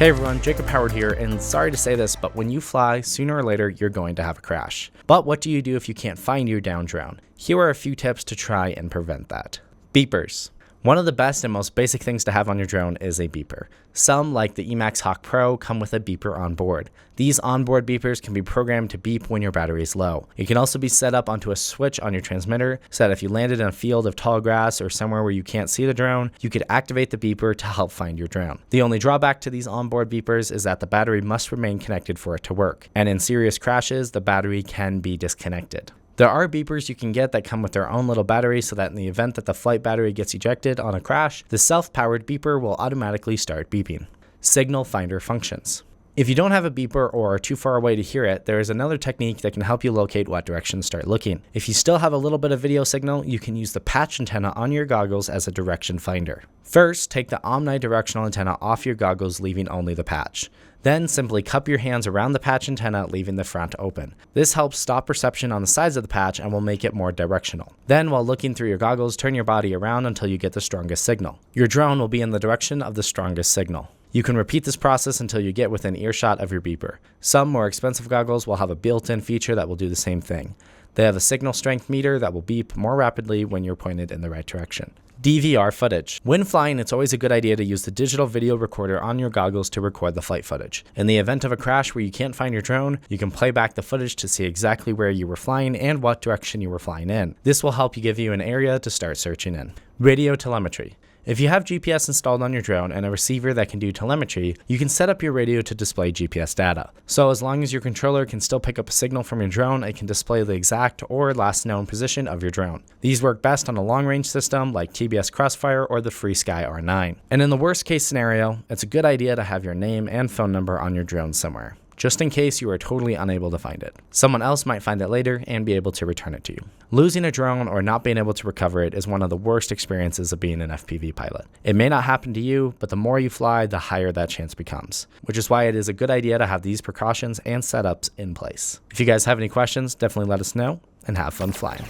Hey everyone, Jacob Howard here, and sorry to say this, but when you fly, sooner or later you're going to have a crash. But what do you do if you can't find your down drone? Here are a few tips to try and prevent that. Beepers. One of the best and most basic things to have on your drone is a beeper. Some, like the Emax Hawk Pro, come with a beeper on board. These onboard beepers can be programmed to beep when your battery is low. It can also be set up onto a switch on your transmitter so that if you landed in a field of tall grass or somewhere where you can't see the drone, you could activate the beeper to help find your drone. The only drawback to these onboard beepers is that the battery must remain connected for it to work, and in serious crashes, the battery can be disconnected. There are beepers you can get that come with their own little battery so that in the event that the flight battery gets ejected on a crash, the self-powered beeper will automatically start beeping. Signal finder functions. If you don't have a beeper or are too far away to hear it, there is another technique that can help you locate what direction to start looking. If you still have a little bit of video signal, you can use the patch antenna on your goggles as a direction finder. First, take the omnidirectional antenna off your goggles, leaving only the patch. Then simply cup your hands around the patch antenna, leaving the front open. This helps stop reception on the sides of the patch and will make it more directional. Then, while looking through your goggles, turn your body around until you get the strongest signal. Your drone will be in the direction of the strongest signal. You can repeat this process until you get within earshot of your beeper. Some more expensive goggles will have a built-in feature that will do the same thing. They have a signal strength meter that will beep more rapidly when you're pointed in the right direction. DVR footage. When flying, it's always a good idea to use the digital video recorder on your goggles to record the flight footage. In the event of a crash where you can't find your drone, you can play back the footage to see exactly where you were flying and what direction you were flying in. This will help you give you an area to start searching in. Radio telemetry. If you have GPS installed on your drone and a receiver that can do telemetry, you can set up your radio to display GPS data. So as long as your controller can still pick up a signal from your drone, it can display the exact or last known position of your drone. These work best on a long-range system like TBS Crossfire or the FrSky R9. And in the worst case scenario, it's a good idea to have your name and phone number on your drone somewhere, just in case you are totally unable to find it. Someone else might find it later and be able to return it to you. Losing a drone or not being able to recover it is one of the worst experiences of being an FPV pilot. It may not happen to you, but the more you fly, the higher that chance becomes, which is why it is a good idea to have these precautions and setups in place. If you guys have any questions, definitely let us know, and have fun flying.